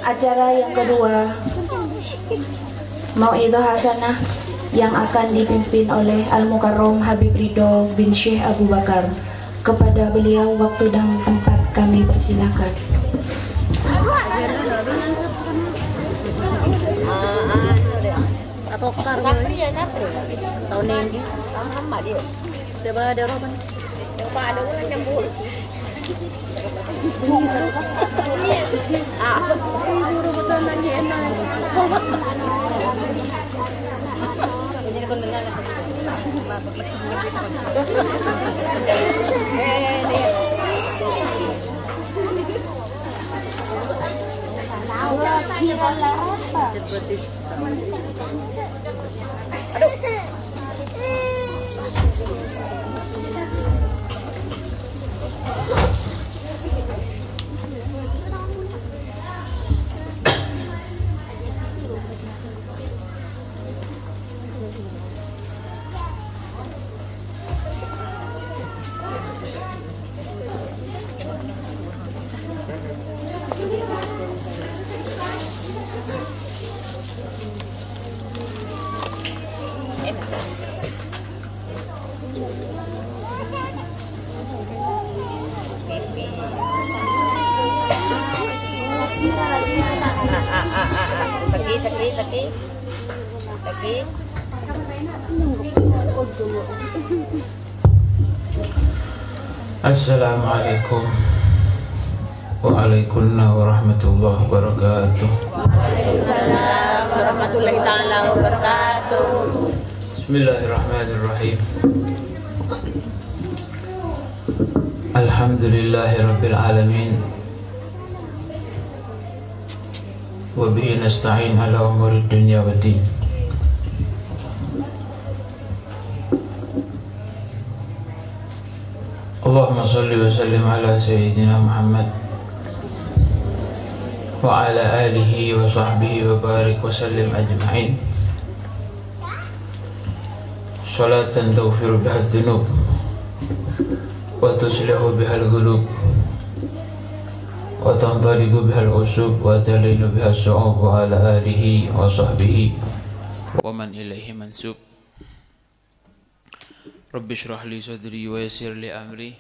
Acara yang kedua, Mau'idhah Hasanah yang akan dipimpin oleh Al-Mukarram Habib Ridho bin Syekh Abu Bakar. Kepada beliau waktu dan tempat kami persilakan. Sapri ya Sapri. Tahun ini. Tahun lama dia. Coba ada orang. Coba ada orang nyambut. Assalamualaikum Waalaikumsalam warahmatullahi wabarakatuh. Waalaikumsalam warahmatullahi taala wabarakatuh. Bismillahirrahmanirrahim. Alhamdulillahi rabbil alamin. Wa bihi nasta'in ala umuri dunya waddin. Allahumma salli wa sallim ala sayyidina Muhammad wa ala alihi wa sahbihi wa barik wa sallim ajma'in. Salatan taghfiru biha dzunub wa tuslihu biha al-qulub wa tantaliqu biha al-usub wa talinu biha as-su'ub wa ala alihi wa sahbihi wa man ilaihi mansub. Rabbi shrah li sadri wa yassir li amri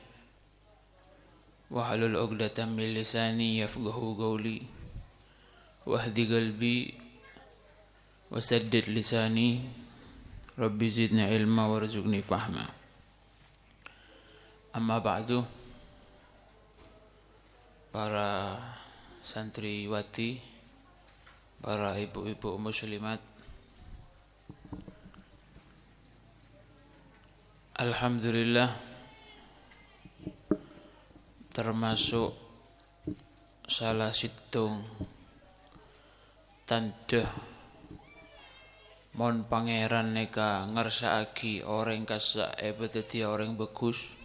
wahlul 'uqdatam min lisani yafqahu qawli wahdi qalbi wasaddid lisani. Rabbi zidni ilma warzuqni fahma. Amma ba'du. Para santriwati, para ibu-ibu muslimat, alhamdulillah, termasuk salah situng tanda mon pangeran neka ngersakake orang kasak dadi orang bagus.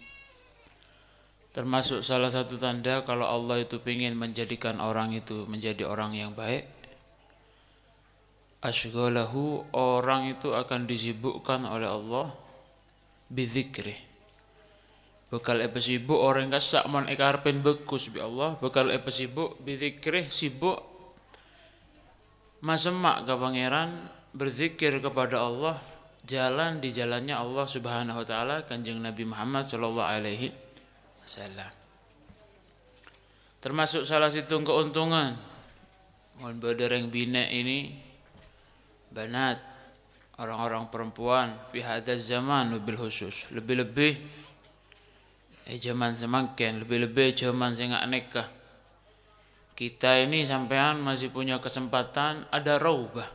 Termasuk salah satu tanda kalau Allah itu ingin menjadikan orang itu menjadi orang yang baik. Asghalahu, orang itu akan disibukkan oleh Allah bidzikri. Bakal sibuk orang kasak mon ikarpen bagus bi Allah, bakal sibuk bidzikri, sibuk masemak ke pangeran, berzikir kepada Allah, jalan di jalannya Allah Subhanahu wa taala, Kanjeng Nabi Muhammad sallallahu alaihi wasallam. Termasuk salah satu keuntungan mon badereng bina ini banat orang-orang perempuan fi hadzal zaman bil khusus, lebih-lebih zaman semakin, lebih-lebih zaman sing gak nikah. Kita ini sampean masih punya kesempatan ada raubah.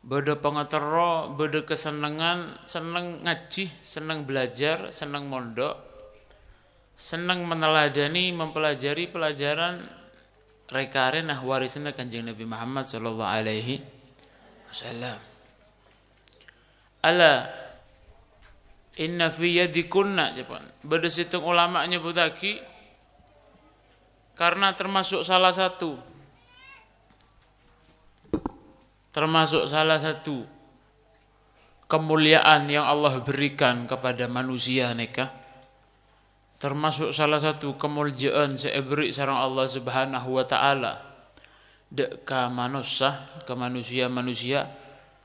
Beda pengetero, beda kesenangan, seneng ngaji, seneng belajar, seneng mondok, seneng meneladani, mempelajari pelajaran rekaren warisan Kanjeng Nabi Muhammad sallallahu alaihi wasallam. Ala inna fi yadikunna, beda situng ulama nyebutaki karena termasuk salah satu kemuliaan yang Allah berikan kepada manusia neka, termasuk salah satu kemuliaan seebri sareng Allah Subhanahu wa taala dek ke manusia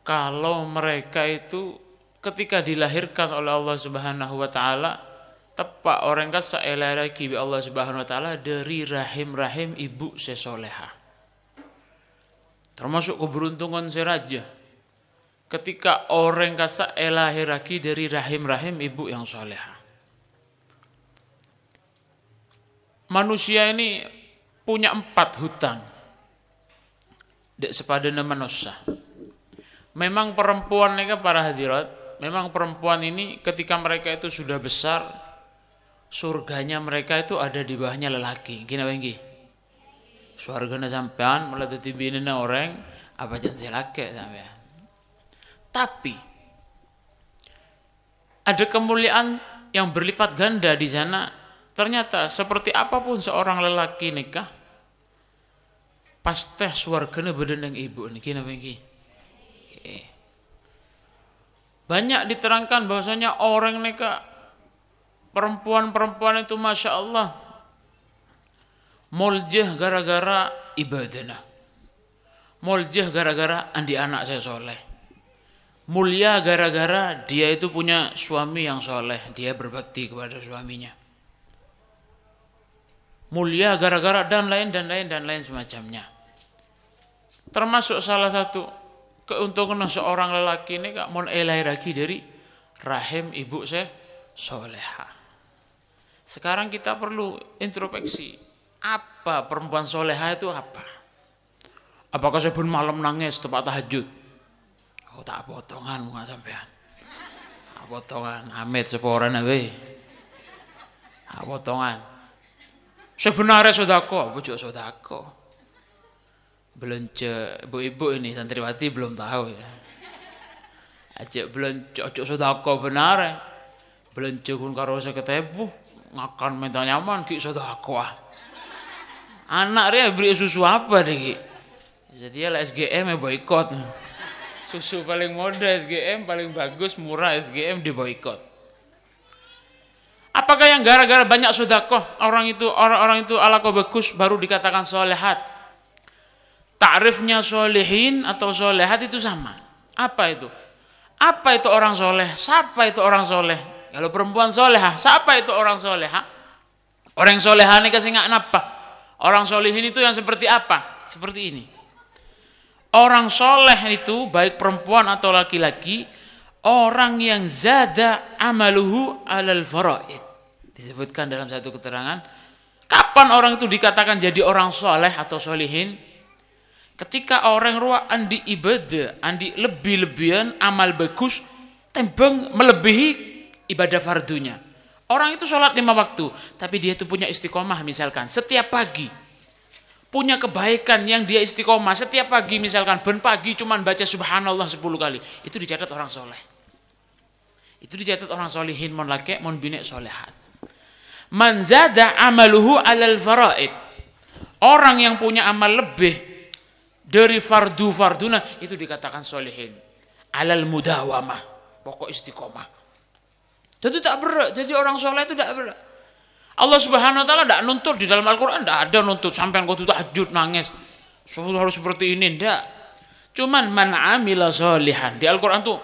kalau mereka itu ketika dilahirkan oleh Allah Subhanahu wa taala tepak orang kasa lagi bi Allah Subhanahu wa taala dari rahim ibu sesoleha. Termasuk keberuntungan seraja ketika orang kasa lahir lagi dari rahim ibu yang soleha. Manusia ini punya 4 hutang. Dek sepadana manusia. Memang perempuan ini para hadirat, memang perempuan ini ketika mereka itu sudah besar, surganya mereka itu ada di bawahnya lelaki. Gini bangki. Surganya sampean mulai dadi binena orang apa jangan laki sampean. Tapi ada kemuliaan yang berlipat ganda di sana. Ternyata seperti apapun seorang lelaki nikah, pasti suarganya bedeneng ibu nih, kina bangki. Banyak diterangkan bahwasanya orang nikah perempuan itu masya Allah muljah gara-gara ibadahnya, muljah gara-gara andi anak saya soleh, mulia gara-gara dia itu punya suami yang soleh, dia berbakti kepada suaminya. Mulia gara-gara dan lain semacamnya. Termasuk salah satu keuntungan seorang lelaki ini kak mau lahir lagi dari rahim ibu saya soleha. Sekarang kita perlu introspeksi. Apa perempuan soleha itu apa? Apakah saya pun malam nangis tempat tahajud? Oh tak potongan muka sampean. Tak potongan amit seporan abe. Tak potongan. Sebenarnya sodako, bujuk sodako. Belanja ibu-ibu ini santriwati belum tahu ya. Ajak belanja ojo sodako benar. Belanja kun karo seketebu ngakan minta nyaman ki sodako ah. Anak dia beri susu apa deh? Jadi lah SGM ya boikot. Susu paling muda SGM paling bagus murah SGM di boikot. Apakah yang gara-gara banyak sedekah orang itu ala bagus baru dikatakan solehat? Ta'rifnya solehin atau solehat itu sama. Apa itu? Apa itu orang soleh? Siapa itu orang soleh? Kalau perempuan soleha, siapa itu orang soleha? Orang soleha ini kasih nggak napa? Orang solehin itu yang seperti apa? Seperti ini. Orang soleh itu baik perempuan atau laki-laki, orang yang zada amaluhu alal faraid. Disebutkan dalam satu keterangan, kapan orang itu dikatakan jadi orang soleh atau solihin? Ketika orang ruah andi ibadah, andi lebih-lebihan amal bagus, tembang melebihi ibadah fardunya. Orang itu sholat 5 waktu, tapi dia itu punya istiqomah misalkan setiap pagi. Punya kebaikan yang dia istiqomah setiap pagi misalkan ben pagi cuman baca subhanallah 10 kali. Itu dicatat orang soleh. Itu dicatat orang solihin mon laki mon bini solehat. Man zada amaluhu alal faraid. Orang yang punya amal lebih dari farduna itu dikatakan solihin. Alal mudawamah, pokok istiqomah. Jadi tak berat. Jadi orang soleh itu tak berat. Allah Subhanahu wa taala tidak nuntut di dalam Al-Qur'an, tidak ada nuntut sampai kau tahajud nangis. Harus seperti ini enggak. Cuman man amila solihan. Di Al-Qur'an tuh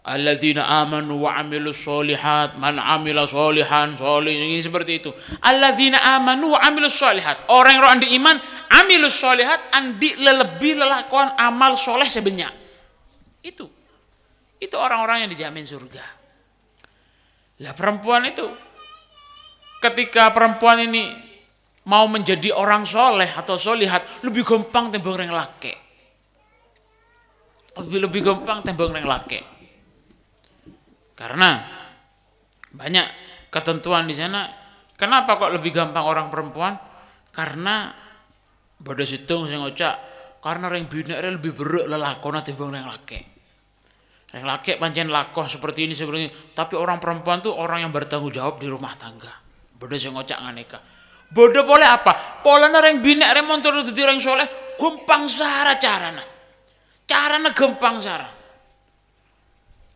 alladzina amanu wa amilus solihat, man amila solihan, solih ini seperti itu. Alladzina amanu wa amilus solihat. Orang yang andi iman, amilus solihat, andi lebih lelakuan amal soleh sebanyak. Itu orang-orang yang dijamin surga. Lah perempuan itu ketika perempuan ini mau menjadi orang soleh atau solihat lebih gampang tembang orang laki. Lebih gampang tembang orang laki. Karena banyak ketentuan di sana. Kenapa kok lebih gampang orang perempuan? Karena pada situng saya ngocak. Karena orang bina lebih berat lelakon timbang orang laki. Orang laki pancen lakoh seperti ini. Tapi orang perempuan tuh orang yang bertanggung jawab di rumah tangga. Pada saya ngocak nganeka. Bodoh boleh apa? Pola orang bina remontor itu orang soleh. Gampang sara carana. Carana gampang sara.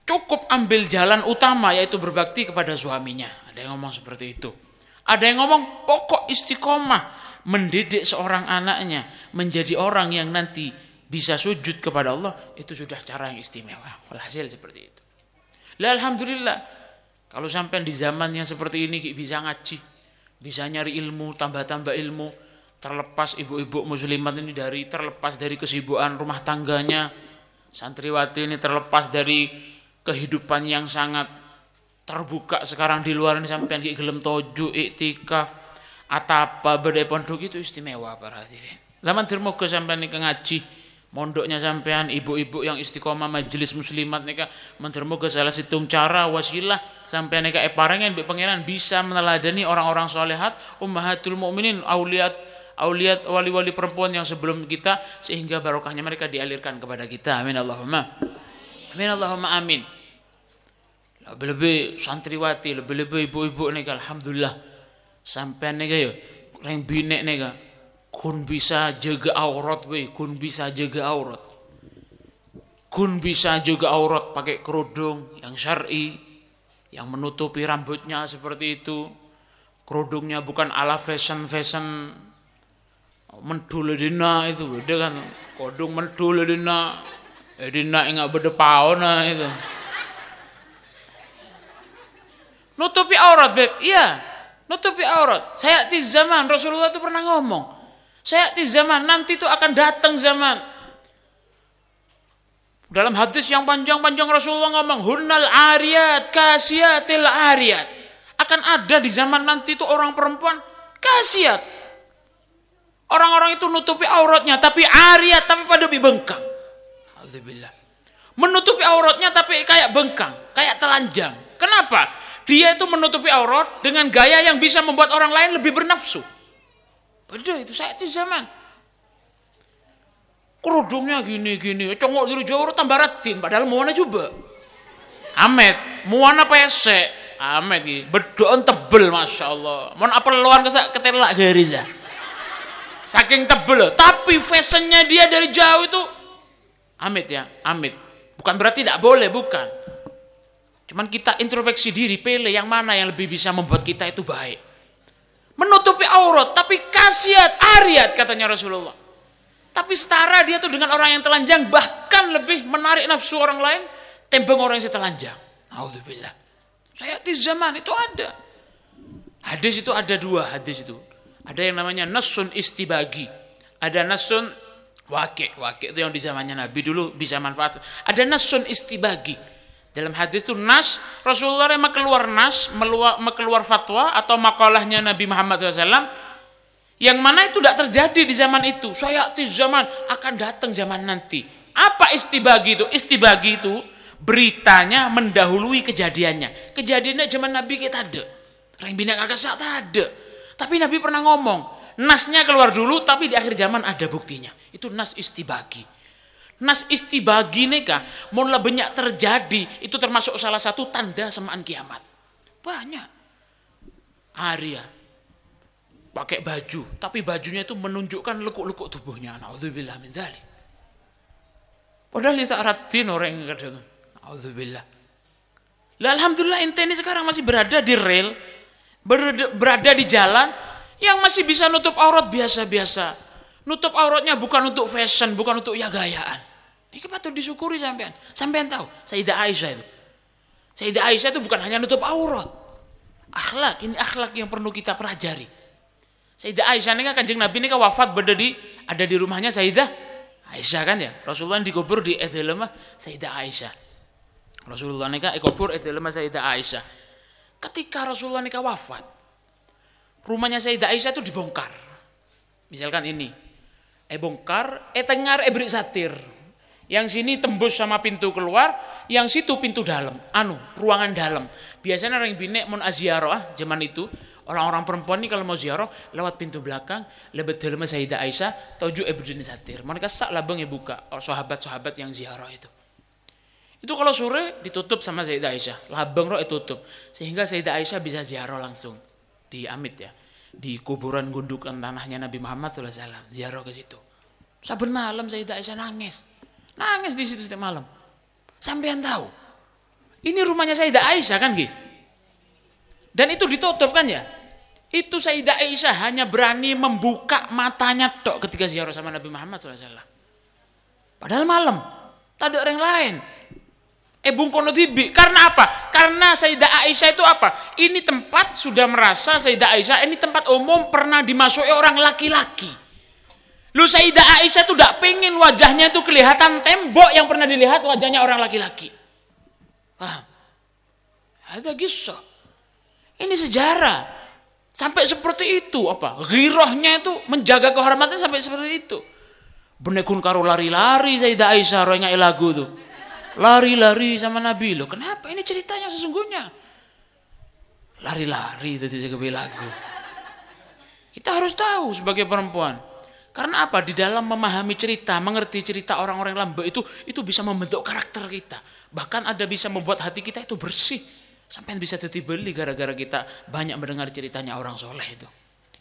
Cukup ambil jalan utama yaitu berbakti kepada suaminya. Ada yang ngomong seperti itu. Ada yang ngomong pokok istiqomah mendidik seorang anaknya menjadi orang yang nanti bisa sujud kepada Allah, itu sudah cara yang istimewa. Walhasil seperti itu. Lah alhamdulillah, kalau sampai di zaman yang seperti ini bisa ngaji, bisa nyari ilmu, tambah-tambah ilmu, terlepas ibu-ibu muslimat ini terlepas dari kesibukan rumah tangganya, santriwati ini terlepas dari kehidupan yang sangat terbuka sekarang di luar ini, sampai gelem toju, iktikaf, atapa badai pondok, itu istimewa para hadirin. Laman dermoga sampean nika ngaji, mondoknya sampean ibu-ibu yang istiqomah majelis muslimat nika mendermoga salah situng cara wasilah sampean nika parengen mbek pangeran bisa meneladani orang-orang solehat, ummahatul mukminin, auliat wali-wali perempuan yang sebelum kita, sehingga barokahnya mereka dialirkan kepada kita. Amin Allahumma. Amin Allahumma amin. Lebih-lebih santriwati, lebih-lebih ibu-ibu nika alhamdulillah sampean nika ya reng binek nika kun bisa jaga aurat we, kun bisa jaga aurat. Kun bisa jaga aurat pakai kerudung yang syar'i yang menutupi rambutnya seperti itu. Kerudungnya bukan ala fashion mendul dina itu beda kan. Kerudung mendul dina enggak beda paona itu. Nutupi aurat, beb. Iya, nutupi aurat. Saya di zaman Rasulullah itu pernah ngomong. Saya di zaman nanti itu akan datang zaman. Dalam hadis yang panjang-panjang Rasulullah ngomong, hunnal ariyat kasiatil ariyat. Akan ada di zaman nanti itu orang perempuan kasiat. Orang-orang itu nutupi auratnya tapi ariyat, tapi pada bengkang. Alhamdulillah. Menutupi auratnya tapi kayak bengkang, kayak telanjang. Kenapa? Dia itu menutupi aurat dengan gaya yang bisa membuat orang lain lebih bernafsu. Beda itu saya di zaman. Kerudungnya gini-gini, congok diri jauh tambah ratin, padahal muana juga. Amet, muana pesek, amet gitu. Bedoan tebel, masya Allah. Mohon apa luar ketelak garis ya. Saking tebel, tapi fashionnya dia dari jauh itu, amit ya, amit. Bukan berarti tidak boleh, bukan. Cuman kita introspeksi diri, pilih yang mana yang lebih bisa membuat kita itu baik. Menutupi aurat, tapi kasiat, ariyat katanya Rasulullah. Tapi setara dia tuh dengan orang yang telanjang, bahkan lebih menarik nafsu orang lain, tembang orang yang telanjang. Alhamdulillah. Saya di zaman itu ada. Hadis itu ada dua hadis itu. Ada yang namanya nasun istibagi. Ada nasun wakil itu yang di zamannya Nabi dulu bisa manfaat. Ada nasun istibagi. Dalam hadis itu nas, Rasulullah memang keluar nas, keluar fatwa atau makalahnya Nabi Muhammad SAW, yang mana itu tidak terjadi di zaman itu. Sayati zaman, akan datang zaman nanti. Apa istibagi itu? Istibagi itu beritanya mendahului kejadiannya. Kejadiannya zaman Nabi kita ada. Reng bina kakak saat ada. Tapi Nabi pernah ngomong, nasnya keluar dulu, tapi di akhir zaman ada buktinya. Itu nas istibagi. Nas istibagi neka mulai banyak terjadi, itu termasuk salah satu tanda semaan kiamat. Banyak. Arya pakai baju, tapi bajunya itu menunjukkan lekuk-lekuk tubuhnya. Nauzubillah min dzalik. Padahal itu aratin orang yang kadang. Nauzubillah. Lah alhamdulillah ente ini sekarang masih berada di rel, berada di jalan yang masih bisa nutup aurat biasa-biasa. Nutup auratnya bukan untuk fashion, bukan untuk ya gayaan. Ini patut disyukuri sampean. Sampean tahu, Sayyidah Aisyah itu. Sayyidah Aisyah itu bukan hanya nutup aurat. Akhlak, ini akhlak yang perlu kita pelajari. Sayyidah Aisyah ini kan Kanjeng Nabi ini kan wafat ada di rumahnya Sayyidah Aisyah kan ya. Rasulullah dikubur di edelema Sayyidah Aisyah. Rasulullah ini kan dikubur edelema Sayyidah Aisyah. Ketika Rasulullah ini kan wafat, rumahnya Sayyidah Aisyah itu dibongkar. Misalkan ini, bongkar, tengar, beri satir. Yang sini tembus sama pintu keluar, yang situ pintu dalam, ruangan dalam. Biasanya orang binek mun aziarah zaman itu, orang-orang perempuan ini kalau mau ziarah lewat pintu belakang, lewat dalam Sayyidah Aisyah, tujuh berdiri satir. Mereka sak labangnya buka, sahabat-sahabat yang ziarah itu. Itu kalau sore ditutup sama Sayyidah Aisyah, labang roh ditutup, sehingga Sayyidah Aisyah bisa ziarah langsung di Amit ya, di kuburan gundukan tanahnya Nabi Muhammad SAW, ziarah ke situ. Saben malam Sayyidah Aisyah nangis di situ setiap malam. Sampean tahu, ini rumahnya Sayyidah Aisyah kan gitu. Dan itu ditutup kan ya. Itu Sayyidah Aisyah hanya berani membuka matanya tok ketika ziarah sama Nabi Muhammad SAW. Padahal malam, tak ada orang lain. Bungkono tibi. Karena apa? Karena Sayyidah Aisyah itu apa? Ini tempat sudah merasa Sayyidah Aisyah ini tempat umum pernah dimasuki orang laki-laki. Lu Sayyidah Aisyah tuh tidak pengen wajahnya itu kelihatan tembok yang pernah dilihat wajahnya orang laki-laki. Paham? Ada kisah. Ini sejarah. Sampai seperti itu apa? Ghirahnya itu menjaga kehormatannya sampai seperti itu. Benekun karo lari-lari Sayyidah Aisyah rohnya lagu tuh. Lari-lari sama Nabi. Loh kenapa? Ini ceritanya sesungguhnya. Lari-lari tadi saya lagu. Kita harus tahu sebagai perempuan. Karena apa? Di dalam memahami cerita, mengerti cerita orang-orang lambe itu bisa membentuk karakter kita. Bahkan ada bisa membuat hati kita itu bersih. Sampai bisa jadi beli gara-gara kita banyak mendengar ceritanya orang soleh itu.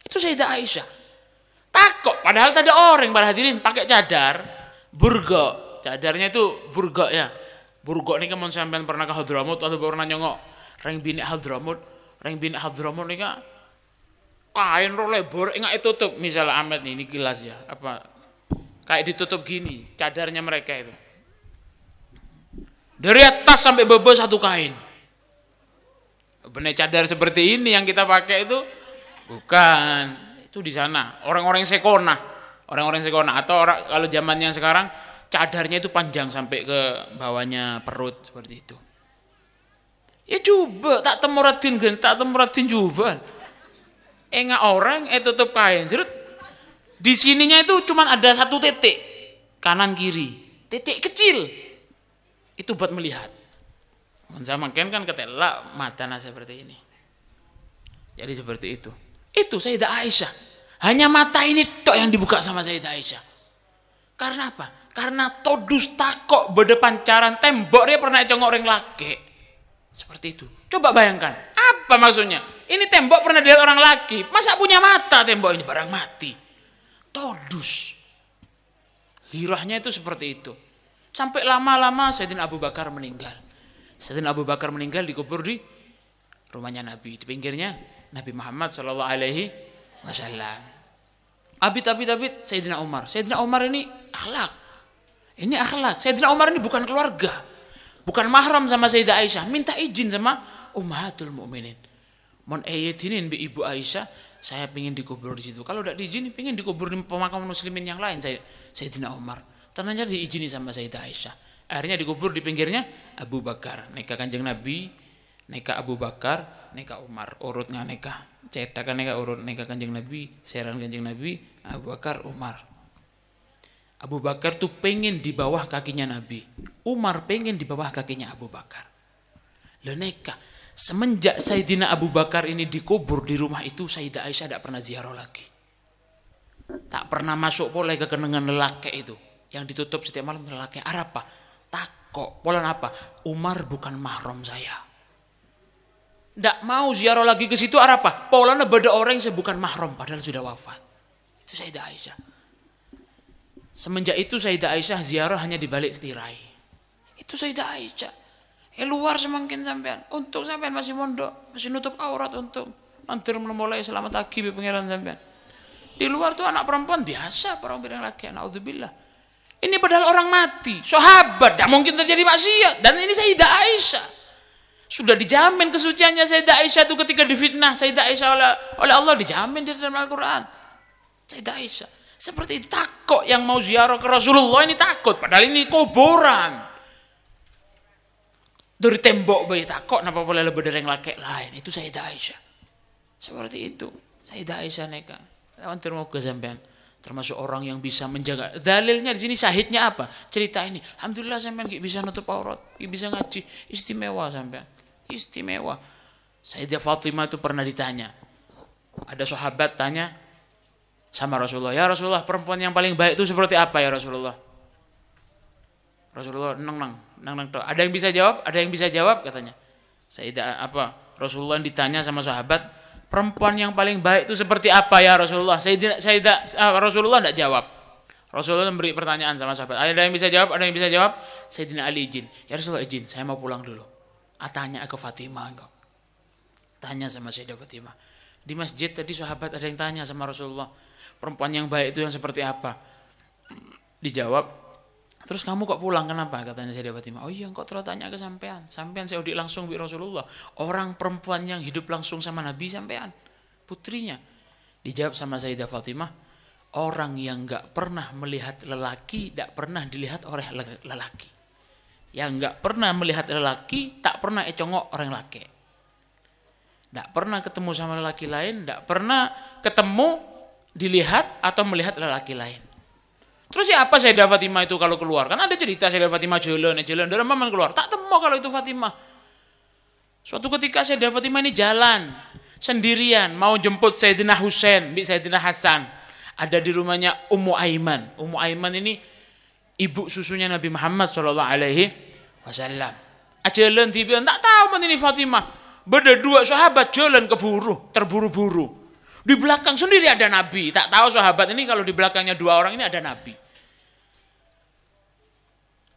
Itu Sayyidah Aisyah. Takut. Padahal tadi orang pada hadirin pakai cadar. Burgo. Cadarnya itu burgo ya. Burgo ini kan sampean pernah ke Hadramut atau pernah nyongok reng binik Hadramut. Reng binik Hadramut ini kan kain ro lebar enggak tutup. Misalnya Ahmed nih, ini gelas ya. Apa kayak ditutup gini cadarnya mereka itu. Dari atas sampai bawah satu kain. Benar cadar seperti ini yang kita pakai itu bukan. Itu di sana orang-orang Sekona. Orang-orang Sekona atau orang kalau zaman yang sekarang cadarnya itu panjang sampai ke bawahnya perut seperti itu. Ya coba tak temuradin gen, tak temuradin juga. Enggak orang tutup kain. Zirut. Di sininya itu cuma ada satu titik kanan kiri, titik kecil. Itu buat melihat. Zaman kan ketelak matanya seperti ini. Jadi seperti itu. Itu Sayyidah Aisyah. Hanya mata ini tok yang dibuka sama Sayyidah Aisyah. Karena apa? Karena todus takok berdepan pancaran tembok dia pernah congok orang laki. Seperti itu. Coba bayangkan. Apa maksudnya? Ini tembok pernah dilihat orang laki. Masa punya mata tembok ini barang mati. Todus. Hirahnya itu seperti itu. Sampai lama-lama Sayyidina Abu Bakar meninggal. Sayyidina Abu Bakar meninggal dikubur di rumahnya Nabi. Di pinggirnya Nabi Muhammad SAW. Abid Sayyidina Umar. Sayyidina Umar ini akhlak. Ini akhlak. Sayyidina Umar ini bukan keluarga. Bukan mahram sama Sayyidah Aisyah. Minta izin sama Ummahatul Mukminin. Mon izinin bi Ibu Aisyah, saya ingin dikubur di situ. Kalau tidak diizini, ingin dikubur di pemakaman muslimin yang lain. Sayyidina Umar. Ternyata diizini sama Sayyidah Aisyah. Akhirnya dikubur di pinggirnya Abu Bakar. Nikah Kanjeng Nabi, nikah Abu Bakar, nikah Umar. Urutnya nikah. Cetakan nikah urut nikah Kanjeng Nabi, seran Kanjeng Nabi, Abu Bakar, Umar. Abu Bakar tuh pengen di bawah kakinya Nabi. Umar pengen di bawah kakinya Abu Bakar. Leneka. Semenjak Sayyidina Abu Bakar ini dikubur di rumah itu, Sayyidah Aisyah tidak pernah ziarah lagi. Tak pernah masuk pola ke kenangan lelaki itu. Yang ditutup setiap malam lelaki. Apa? Takok. Pola apa? Umar bukan mahram saya. Tidak mau ziarah lagi ke situ. Apa? Polanya beda orang yang bukan mahram. Padahal sudah wafat. Itu Sayyidah Aisyah. Semenjak itu Sayyidah Aisyah ziarah hanya di balik tirai. Itu Sayyidah Aisyah. Luar semakin sampean. Untuk sampean masih mondok, masih nutup aurat untuk mantir mulai selamat pagi be pangeran sampean. Di luar tuh anak perempuan biasa, perempuan laki, naudzubillah. Ini padahal orang mati, sahabat, tidak mungkin terjadi maksiat. Dan ini Sayyidah Aisyah. Sudah dijamin kesuciannya Sayyidah Aisyah itu ketika difitnah Sayyidah Aisyah oleh Allah, dijamin di dalam Al-Quran. Sayyidah Aisyah. Seperti takut yang mau ziarah ke Rasulullah ini takut. Padahal ini kuburan. Dari tembok bayi takut, kenapa boleh lebih dari yang laki lain? Itu Sayyidah Aisyah. Seperti itu. Sayyidah Aisyah neka. Lawan termoga sampean. Termasuk orang yang bisa menjaga. Dalilnya di sini syahidnya apa? Cerita ini. Alhamdulillah sampean bisa nutup aurat, bisa ngaji. Istimewa sampean. Istimewa. Sayyidah Fatimah itu pernah ditanya. Ada sahabat tanya sama Rasulullah, ya Rasulullah, perempuan yang paling baik itu seperti apa ya Rasulullah? Rasulullah neng. Ada yang bisa jawab? Ada yang bisa jawab katanya. Sayyidah Rasulullah ditanya sama sahabat, perempuan yang paling baik itu seperti apa ya Rasulullah? Rasulullah tidak jawab. Rasulullah memberi pertanyaan sama sahabat. Ada yang bisa jawab? Ada yang bisa jawab? Sayyidina Ali izin. Ya Rasulullah izin, saya mau pulang dulu. Tanya ke Fatimah engkau. Tanya sama Sayyidah Fatimah. Di masjid tadi sahabat ada yang tanya sama Rasulullah, perempuan yang baik itu yang seperti apa? Dijawab, terus kamu kok pulang kenapa? Katanya Sayyidah Fatimah, oh iya kok terus tanya ke sampean. Sampean saya udik langsung bi Rasulullah. Orang perempuan yang hidup langsung sama Nabi sampean, putrinya. Dijawab sama Sayyidah Fatimah, orang yang gak pernah melihat lelaki, tak pernah dilihat oleh lelaki. Yang gak pernah melihat lelaki, tak pernah econgok orang laki. Tak pernah ketemu sama lelaki lain, tak pernah ketemu, dilihat atau melihat lelaki lain. Terus siapa Sayyidah Fatimah itu kalau keluar? Kan ada cerita Sayyidah Fatimah jalan dari mana keluar. Tak temu kalau itu Fatimah. Suatu ketika Sayyidah Fatimah ini jalan sendirian mau jemput Sayyidina Husain, Sayyidina Hasan. Ada di rumahnya Ummu Aiman. Ummu Aiman ini ibu susunya Nabi Muhammad SAW. Jalan tiba tak tahu mana ini Fatimah. Berdua sahabat jalan terburu-buru. Di belakang sendiri ada Nabi. Tak tahu sahabat ini kalau di belakangnya dua orang ini ada Nabi.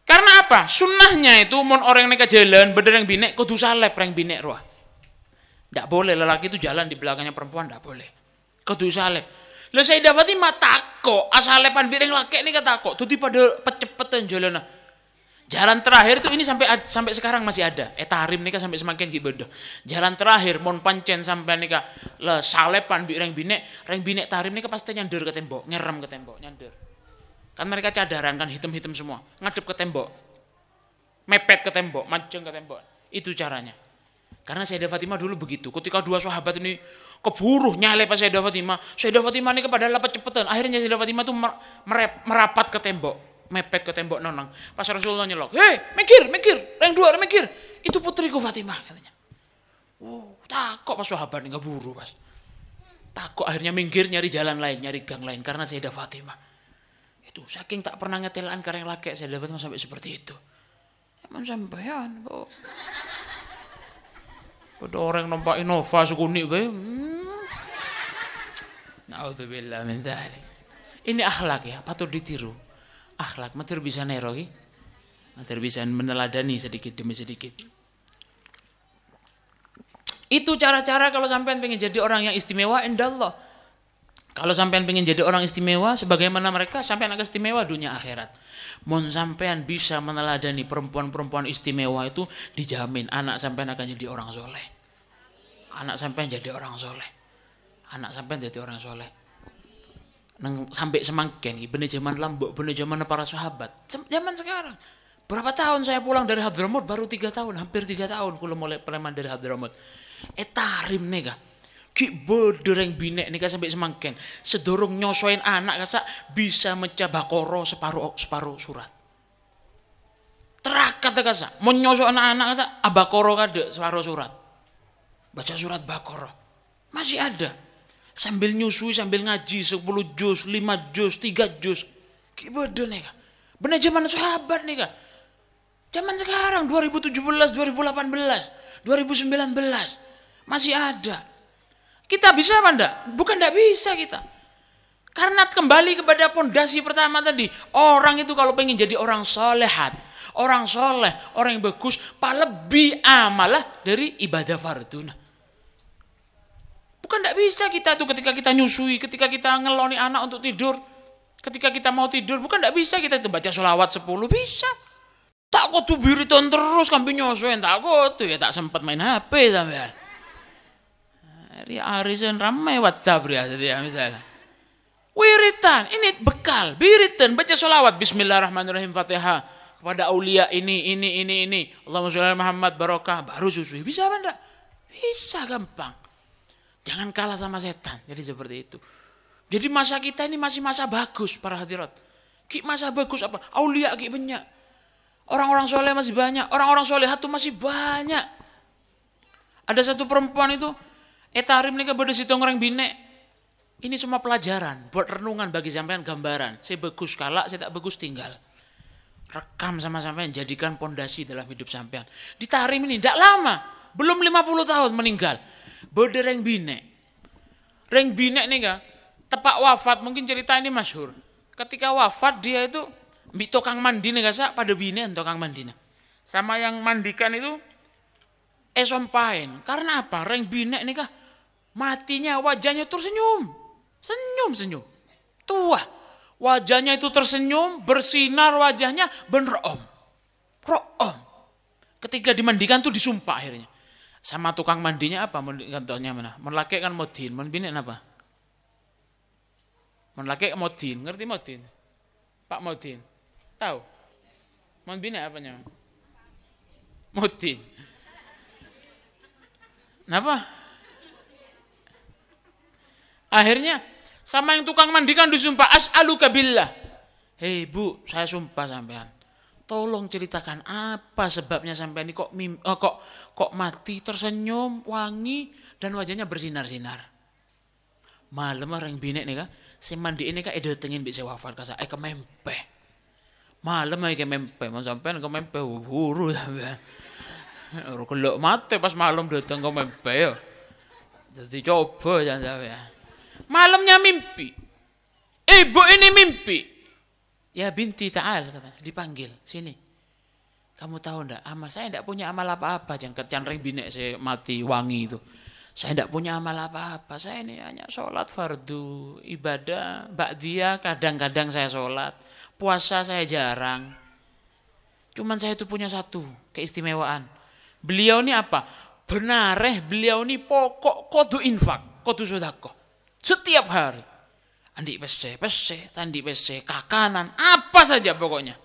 Karena apa? Sunnahnya itu mon orang neka jalan bedereng binek kudu salep reng binek roh. Tidak boleh lelaki itu jalan di belakangnya perempuan, tidak boleh. Kudu salep. Lah Sayyidah Fatimah takok asalepan bireng laki ini takok. Tuti pada pecepetan jalan. Jalan terakhir itu ini sampai sekarang masih ada. Tarim nika sampai semakin ibadah. Jalan terakhir mon pancen sampai nika le salepan bi reng binek tarim nika pasti nyandur ke tembok, ngerem ke tembok, nyandur. Kan mereka cadaran kan hitam-hitam semua, ngadep ke tembok. Mepet ke tembok, majeng ke tembok. Itu caranya. Karena Sayyidah Fatimah dulu begitu. Ketika dua sahabat ini keburu nyale pas Sayyidah Fatimah ini kepada lapat cepetan. Akhirnya Sayyidah Fatimah itu merapat ke tembok. Mepet ke tembok nonang. Pas Rasulullah nyelok, hei mikir, reng dua mikir. Itu putriku Fatimah katanya. Takut pas sahabat nggak buru pas. Takut akhirnya minggir nyari jalan lain, nyari gang lain karena Sayyidah Fatimah. Itu saking tak pernah ngetelan kareng laki Sayyidah Fatimah sampai seperti itu. Emang sampean kok. Ada orang nampak Innova sekunik bae. Naudzubillah min dzalik. Ini akhlak ya, patut ditiru. Akhlak, matur bisa nero ki, matur bisa meneladani sedikit demi sedikit. Itu cara-cara kalau sampean pengen jadi orang yang istimewa, indallah. Kalau sampean pengen jadi orang istimewa, sebagaimana mereka, sampean akan istimewa dunia akhirat. Mon sampean bisa meneladani perempuan-perempuan istimewa itu, dijamin anak sampean akan jadi orang soleh. Anak sampean jadi orang soleh. Anak sampean jadi orang soleh. Sampai semangken bener zaman Lombok, bener zaman para sahabat. Zaman sekarang berapa tahun saya pulang dari Hadramut, baru 3 tahun, hampir 3 tahun kalau mulai preman dari Hadramut. Tarim nega ki bedereng binek nika sampai semangken sedorong nyosoin anak kasak bisa meca bakoro separuh surat. Terakat kasak mau nyosok anak kasak abakoro kade separuh surat. Baca surat bakoro masih ada. Sambil nyusui, sambil ngaji 10 juz, 5 juz, 3 juz. Gimana nih kak? Bener zaman sahabat nih kak. Zaman sekarang 2017, 2018, 2019 masih ada. Kita bisa apa enggak? Bukan enggak bisa kita. Karena kembali kepada pondasi pertama tadi. Orang itu kalau pengen jadi orang solehat, orang soleh, orang yang bagus, lebih amalah dari ibadah farduna. Bukan tidak bisa kita tuh ketika kita nyusui, ketika kita ngeloni anak untuk tidur, ketika kita mau tidur, bukan tidak bisa kita itu baca sholawat 10, bisa. Tak kok tuh biriton terus kampi nyusuin, tak kok tuh ya tak sempat main HP sampai. Hari arisan ramai WhatsApp ya misalnya. Wiritan, ini bekal, biritan baca sholawat Bismillahirrahmanirrahim Fatihah kepada aulia ini. Allahumma sholli ala Muhammad barokah, baru susui. Bisa apa enggak? Bisa gampang. Jangan kalah sama setan. Jadi seperti itu. Jadi masa kita ini masih masa bagus para hadirat. Ki masa bagus apa? Aulia ki banyak. Orang-orang soleh masih banyak. Orang-orang solehat itu masih banyak. Ada satu perempuan itu, tarim nih kepada situ orang binek. Ini semua pelajaran buat renungan bagi sampean, gambaran. Saya bagus kalah, saya tak bagus tinggal. Rekam sama sampean, jadikan pondasi dalam hidup sampean. Di tarim ini tidak lama, belum 50 tahun meninggal. Bode reng binek nih kak, tepak wafat, mungkin cerita ini masyhur. Ketika wafat dia itu bi tokang mandi nih kak, pada binek tokang mandi sama yang mandikan itu sompain. Karena apa? Reng binek nih kak Matinya wajahnya tersenyum. Senyum. Tua. Wajahnya itu tersenyum, bersinar wajahnya, bener om. Ro'om. Ketika dimandikan tuh disumpah akhirnya. Sama tukang mandinya apa? Kantornya mana? Menlaki kan modin, menbinin apa? Menlaki modin, ngerti modin? Pak modin. Tahu? Menbinin apanya? Modin. Kenapa? Akhirnya sama yang tukang mandikan disumpah, as'aluka billah. Hei bu, saya sumpah sampean. Tolong ceritakan apa sebabnya sampean ini kok mati tersenyum, wangi dan wajahnya bersinar-sinar. Malam orang binek nih kak, si mandi ini kak edatengin bisa wafat kasa, kemempe. Malam aja kemempe, mau sampean kemempe buru sampean. Kalau mati pas malam datang kemempe ya. Jadi coba jangan sampean. Malamnya mimpi. Ibu ini mimpi. Ya binti ta'al katanya, dipanggil sini. Kamu tahu enggak, amal saya enggak punya amal apa-apa, jangan ring binek saya mati wangi itu. Saya enggak punya amal apa-apa. Saya ini hanya sholat fardu, ibadah, ba'diyah, kadang-kadang saya sholat. Puasa saya jarang. Cuman saya itu punya satu keistimewaan. Beliau ini apa? Benareh beliau ini pokok kodu infak, kodu sedekah. Setiap hari. Andi pese, tandi pese, kakanan, apa saja pokoknya.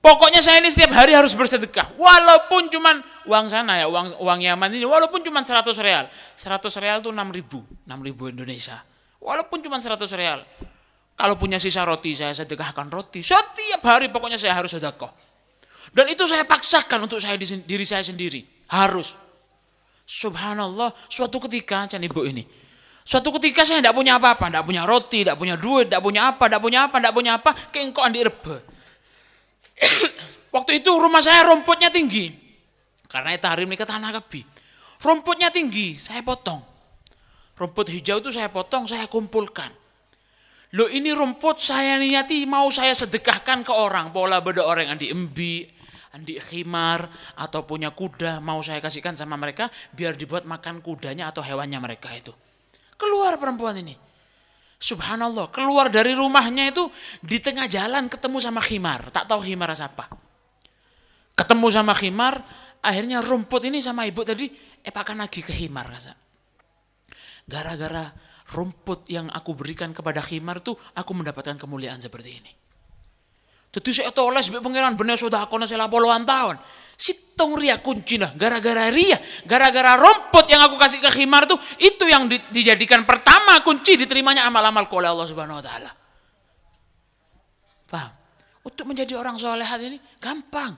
Pokoknya saya ini setiap hari harus bersedekah. Walaupun cuman uang sana ya, uang Yaman ini, walaupun cuman 100 real. 100 real itu 6.000 Indonesia. Walaupun cuman 100 real. Kalau punya sisa roti, saya sedekahkan roti. Setiap hari pokoknya saya harus sedekah. Dan itu saya paksakan untuk saya diri saya sendiri. Harus. Subhanallah, suatu ketika, can ibu ini. Suatu ketika saya tidak punya apa-apa, tidak punya roti, tidak punya duit, tidak punya apa, kengkok andi rebe. Waktu itu rumah saya rumputnya tinggi. Karena tahrim nikah tanah kebi. Rumputnya tinggi, saya potong. Rumput hijau itu saya potong, saya kumpulkan. Loh ini rumput saya niati mau saya sedekahkan ke orang. Pola beda orang andi embi, andi khimar, atau punya kuda. Mau saya kasihkan sama mereka biar dibuat makan kudanya atau hewannya mereka itu. Keluar perempuan ini. Subhanallah, keluar dari rumahnya itu di tengah jalan ketemu sama khimar. Tak tahu khimar siapa. Ketemu sama khimar, akhirnya rumput ini sama ibu tadi pakan lagi ke khimar rasa. Gara-gara rumput yang aku berikan kepada khimar tuh aku mendapatkan kemuliaan seperti ini. Jadi saya toles be pangeran bener sudah aku nasi puluhan tahun. Sitong ria kunci nah, gara-gara rumput yang aku kasih ke khimar tuh itu yang dijadikan pertama kunci diterimanya amal-amal oleh Allah Subhanahu wa taala. Paham? Untuk menjadi orang solehat ini gampang.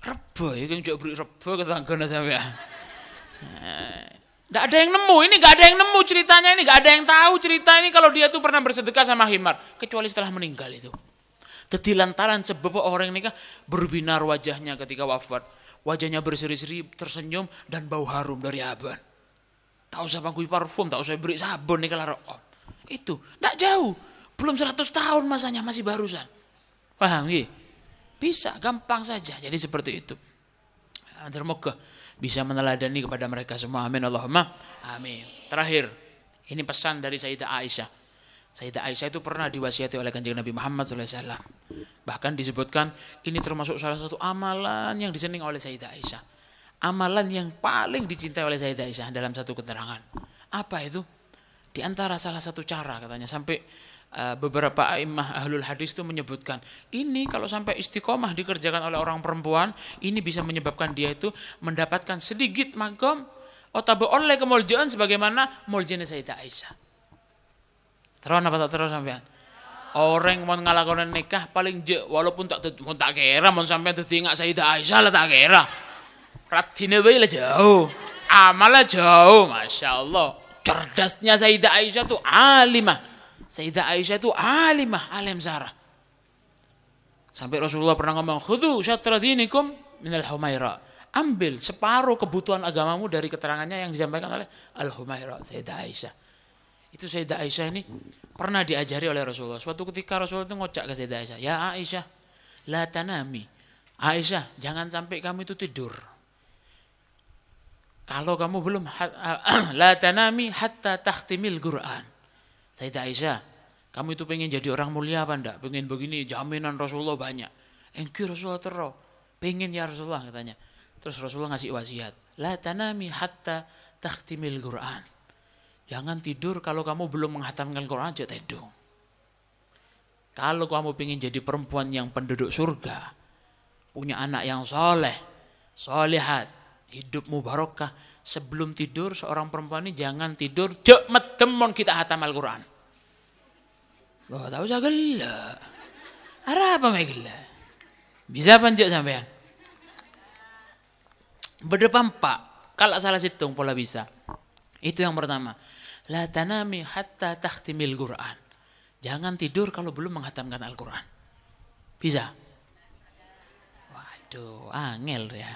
Reba ya kan juga beri reba ke tanggana sampean. Nggak ada yang nemu, ini nggak ada yang nemu ceritanya ini, nggak ada yang tahu cerita ini kalau dia tuh pernah bersedekah sama khimar kecuali setelah meninggal itu. Jadi lantaran sebab orang ini kan berbinar wajahnya ketika wafat. Wajahnya berseri-seri, tersenyum dan bau harum dari aban. Tak usah pakai parfum, tak usah beri sabun nih kalau itu. Tidak jauh, belum 100 tahun masanya, masih barusan. Paham ya? Bisa, gampang saja. Jadi seperti itu. Semoga bisa meneladani kepada mereka semua. Amin Allahumma amin. Terakhir, ini pesan dari Sayyidah Aisyah. Sayyidah Aisyah itu pernah diwasiati oleh Kanjeng Nabi Muhammad SAW. Bahkan disebutkan ini termasuk salah satu amalan yang diseneng oleh Sayyidah Aisyah. Amalan yang paling dicintai oleh Sayyidah Aisyah dalam satu keterangan. Apa itu? Di antara salah satu cara katanya sampai beberapa a'immah ahlul hadis itu menyebutkan ini kalau sampai istiqomah dikerjakan oleh orang perempuan ini bisa menyebabkan dia itu mendapatkan sedikit magom atau oleh kemuliaan sebagaimana mulianya Sayyidah Aisyah. Terus apa tak terus sampean? Orang mau ngalakonan nikah paling walaupun tak kira mau sampean dadi ngak Sayyidah Aisyah lah tak kira. Ratine wae lah jauh. Amalnya jauh, Masya Allah. Cerdasnya Sayyidah Aisyah tuh alimah. Sayyidah Aisyah itu alimah, alim zarah. Sampai Rasulullah pernah ngomong, "Khudhu syatra dinikum minal Humaira." Ambil separuh kebutuhan agamamu dari keterangannya yang disampaikan oleh Al-Humaira, Sayyidah Aisyah. Itu Sayyidah Aisyah ini pernah diajari oleh Rasulullah. Suatu ketika Rasulullah itu ngocak ke Sayyidah Aisyah, "Ya Aisyah, la tanami." Aisyah, jangan sampai kamu itu tidur. kalau kamu belum la tanami hatta takhtimil Quran. Sayyidah Aisyah, kamu itu pengen jadi orang mulia apa enggak? Pengen begini, jaminan Rasulullah banyak. Engki Rasulullah terus. Pengen ya Rasulullah katanya. Terus Rasulullah ngasih wasiat. La tanami hatta takhtimil Quran. Jangan tidur kalau kamu belum menghatamkan Quran, jangan tidur. Kalau kamu pengen jadi perempuan yang penduduk surga, punya anak yang soleh, solehat, hidupmu barokah, sebelum tidur seorang perempuan ini jangan tidur jek medemon kita hatam Al-Quran. Loh, tahu saya gila. Ada apa mai gila? Bisa panjat sampean? Berdepan Pak, kalau salah hitung pola bisa. Itu yang pertama. La tanami hatta takhtimil Quran. Jangan tidur kalau belum menghatamkan Al-Quran. Bisa? Waduh, angel ya.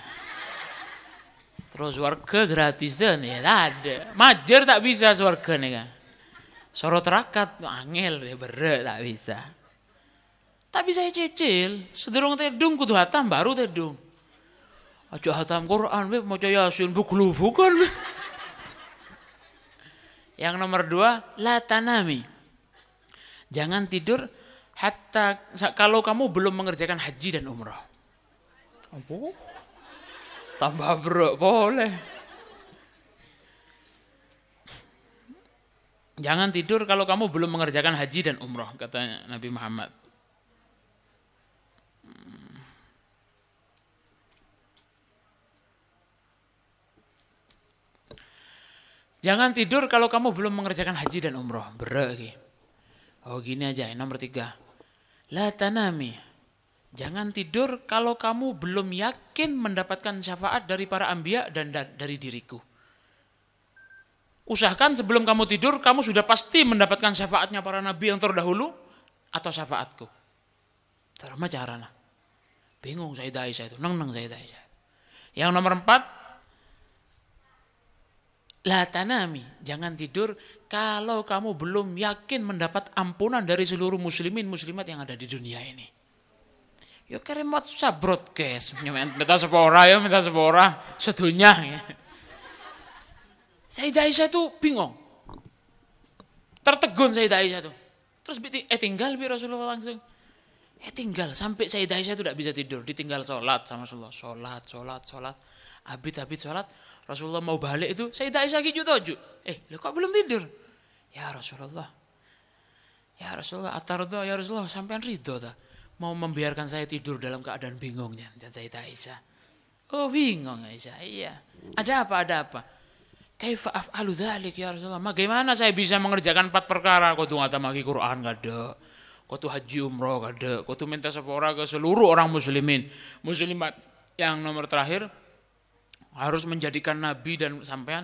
Terus warga gratisan ya, tak ada. Majer tak bisa warga nih kan. Sorot rakat, angel ya, berat tak bisa. Tak bisa cicil, sederong tedung kudu hatam baru tedung. Aja hatam Quran, mau Yasin, bukan. Yang nomor 2, la tanami. Jangan tidur hatta kalau kamu belum mengerjakan haji dan umrah. Apa? Tambah bro, boleh. Jangan tidur kalau kamu belum mengerjakan haji dan umrah, kata Nabi Muhammad. Jangan tidur kalau kamu belum mengerjakan haji dan umrah. Berat. Oh gini aja, nomor 3. La tanami. Jangan tidur kalau kamu belum yakin mendapatkan syafaat dari para anbiya dan dari diriku. Usahakan sebelum kamu tidur, kamu sudah pasti mendapatkan syafaatnya para nabi yang terdahulu atau syafaatku. Terus caranya. Bingung Sayyidah Aisyah itu, neng Sayyidah Aisyah. Yang nomor 4, la tanami, jangan tidur kalau kamu belum yakin mendapat ampunan dari seluruh muslimin muslimat yang ada di dunia ini. Ya keremat susah broadcast, minta sepora sedunia. Ya. Sayyidah Aisyah tuh bingung, tertegun Sayyidah Aisyah tuh. Terus tinggal bi Rasulullah langsung. Tinggal sampai Sayyidah Aisyah tuh tidak bisa tidur, ditinggal sholat sama Rasulullah, sholat. Abid sholat, Rasulullah mau balik itu, Sayyidah Aisyah gitu tuh. Lo kok belum tidur? Ya Rasulullah, atardo ya Rasulullah, sampean ridho tak? Mau membiarkan saya tidur dalam keadaan bingungnya, dan Sayyidah Aisyah. Oh bingung Aisyah, iya. Ada apa? Kaifa af'alu dzalik ya Rasulullah? Bagaimana saya bisa mengerjakan 4 perkara? Kau tuh ngatamaki Quran gak ada. Kau tuh haji umroh gak ada. Kau tuh minta sepora ke seluruh orang muslimat. Yang nomor terakhir, harus menjadikan nabi dan sampean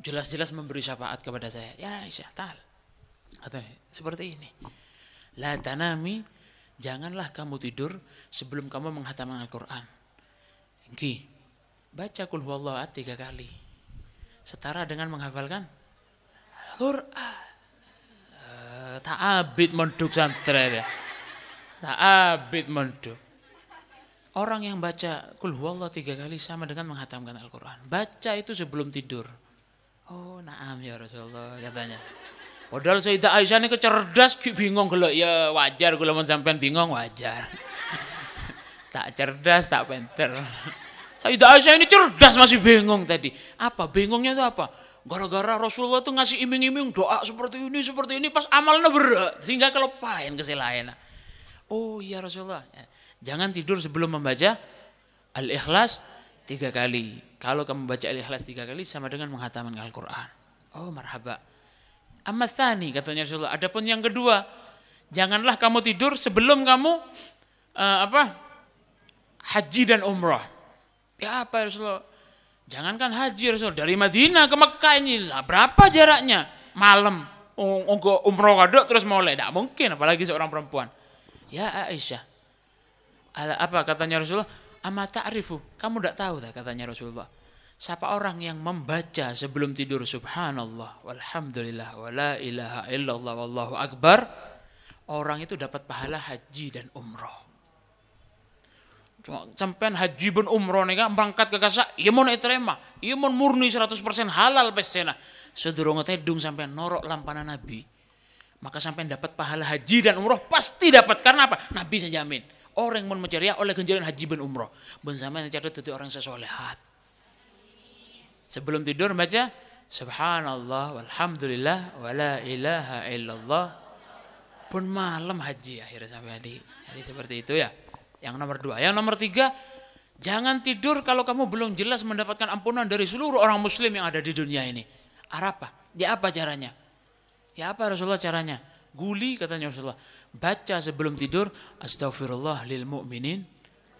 jelas-jelas memberi syafaat kepada saya. Ya Aisyah, seperti ini. La tanami, janganlah kamu tidur sebelum kamu menghatamkan Al-Quran. Baca Qul Huwallahu Ahad 3 kali. Setara dengan menghafalkan Al-Quran. Ta'abid menduk santri ya. Ta'abid menduk. Orang yang baca Qul Huwallahu 3 kali sama dengan menghatamkan Al-Quran. Baca itu sebelum tidur. Oh naam ya Rasulullah katanya. Padahal Sayyidah Aisyah ini kecerdas, bingung kalau ya wajar kalau sampean bingung wajar. Tak cerdas, tak pinter. Sayyidah Aisyah ini cerdas masih bingung tadi. Apa? Bingungnya itu apa? Gara-gara Rasulullah itu ngasih iming-iming doa seperti ini pas amalnya berat sehingga kelupain kesalahan. Oh iya Rasulullah. Jangan tidur sebelum membaca Al-Ikhlas 3 kali. Kalau kamu baca Al-Ikhlas 3 kali sama dengan menghatamkan Al-Quran. Oh marhaba. Amma tsani katanya Rasulullah. Adapun yang kedua, janganlah kamu tidur sebelum kamu haji dan umrah. Ya apa Rasulullah? Jangankan haji Rasulullah, dari Madinah ke Mekah ini lah berapa jaraknya? Malam umroh kadok terus mulai, tidak mungkin apalagi seorang perempuan. Ya Aisyah, apa katanya Rasulullah? Ama ta'rifu, kamu tidak tahu tak katanya Rasulullah. Siapa orang yang membaca sebelum tidur subhanallah walhamdulillah wala ilaha illallah wallahu akbar, orang itu dapat pahala haji dan umroh. Sampean haji ben umroh nih kan berangkat ke kasa, iya mau terima, iya mau murni 100% halal pesena. Sedurunge tedung sampean norok lampana Nabi, maka sampean dapat pahala haji dan umroh pasti dapat. Karena apa? Nabi saya jamin. Orang yang mau mencari oleh ganjaran haji ben umroh, ben sampean catat jadi orang sesolehat. Sebelum tidur baca subhanallah walhamdulillah wala ilaha illallah. Pun malam haji akhirnya sampai jadi seperti itu ya. Yang nomor 2. Yang nomor 3, jangan tidur kalau kamu belum jelas mendapatkan ampunan dari seluruh orang muslim yang ada di dunia ini. Apa? Ya apa caranya? Ya apa Rasulullah caranya? Guli katanya Rasulullah. Baca sebelum tidur astaghfirullah lil mu'minin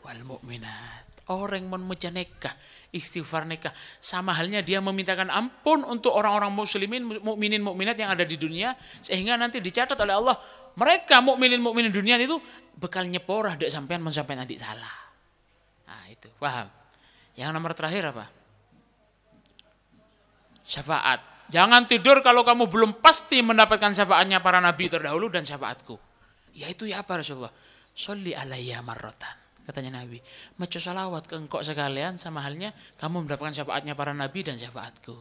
wal mu'minat. Orang yang memecah nikah, istighfar nikah, sama halnya dia memintakan ampun untuk orang-orang muslimin, mukminin, mukminat yang ada di dunia, sehingga nanti dicatat oleh Allah mereka mukminin dunia itu bekal nyeporah dek sampean mensampean adik salah. Nah itu paham. Yang nomor terakhir apa? Syafaat. Jangan tidur kalau kamu belum pasti mendapatkan syafaatnya para nabi terdahulu dan syafaatku. Yaitu ya apa Rasulullah? Sholli alayya marrotan. Katanya Nabi, maca salawat ke engkau sekalian sama halnya kamu mendapatkan syafaatnya para nabi dan syafaatku.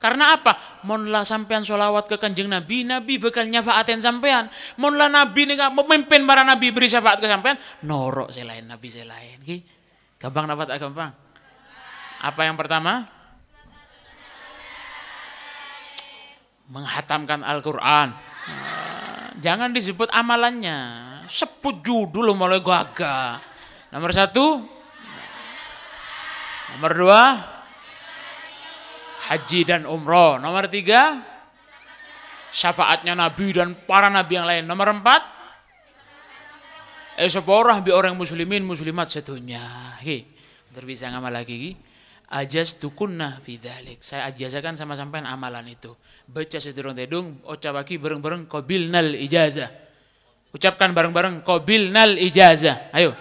Karena apa? Monlah sampean salawat ke kanjeng Nabi, Nabi bakal nyafaatin sampean. Monlah Nabi nih memimpin para nabi beri syafaat ke sampean, norok selain Nabi selain. Gampang dapat gampang. Apa yang pertama? Menghatamkan Al-Quran. Jangan disebut amalannya, sebut judul mulai gagah. Nomor 1, nomor 2, haji dan umroh. Nomor 3, syafaatnya Nabi dan para nabi yang lain. Nomor 4, seporah bi orang muslimin muslimat sedunia. Bisa ngamal lagi. Ajas tukunna fi dzalik. Saya ajazakan sama sampean amalan itu. Baca sedurung tedung, ucapaki bareng-bareng qabilnal ijazah. Ucapkan bareng-bareng qabilnal ijazah. Ayo.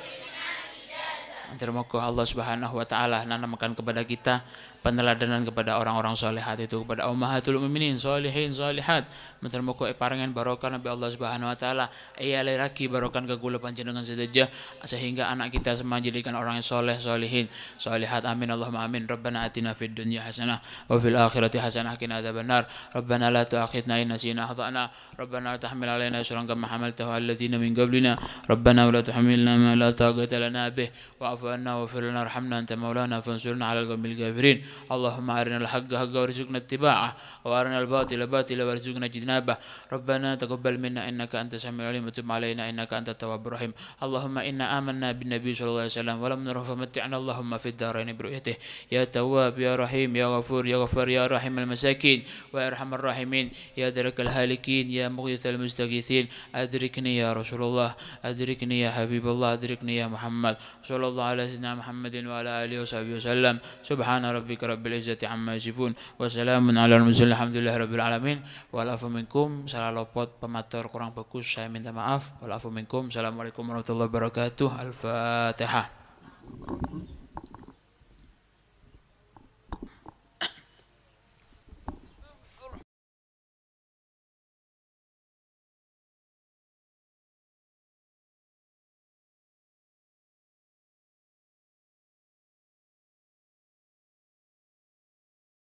Termoga Allah Subhanahu wa taala nanamkan kepada kita peneladanan kepada orang-orang solehat itu, kepada ummahatul mukminin solihin solihat. Termoga parangan barokah Nabi Allah Subhanahu wa taala iya laki barokah kegula panjenengan sedaya sehingga anak kita semua jadikan orang yang soleh solihin solihat. Amin Allahumma amin. Rabbana atina fid dunya hasanah wa fil akhirati hasanah qina adzabannar. Rabbana la tu'akhidna in nasina akhtana. Rabbana la tahmil alaina isran kama hamaltahu 'alal ladzina min qablina. Rabbana wa la tuhammilna ma la taqata lana bih wa'fu anna waghfir lana warhamna anta maulana fansurna 'alal qaumil kafirin. Allahumma arinal haqqa haqqa warzuqna ittiba'ah wa arinal batila batila warzuqna ijtinabah. Rabbana taqabbal minna innaka antas samiul alim wa tub 'alaina innaka antat tawwabur rahim. Allahumma inna amanna bin nabiy sallallahu alaihi wasallam wa lam nara famatti'na Allahumma fid dharain bi ru'yatihi ya tawwab ya rahim ya ghafur ya ghaffar ya rahimul masakin wa arhamar rahimin ya darakal halikin ya mughithal mustaghithin. Adrikni ya Rasulullah adrikni ya Habibullah adrikni ya Muhammad sallallahu alaihi wasallam Muhammadin wa ala alihi wasallam. Subhana rabbika rabbil izzati amma yasifun wa salamun alal mursalin alhamdulillahi rabbil alamin. Walafu minkum, salah lopot pematur kurang bagus saya minta maaf. Walafu minkum. Assalamualaikum warahmatullahi wabarakatuh. Al-Fatihah.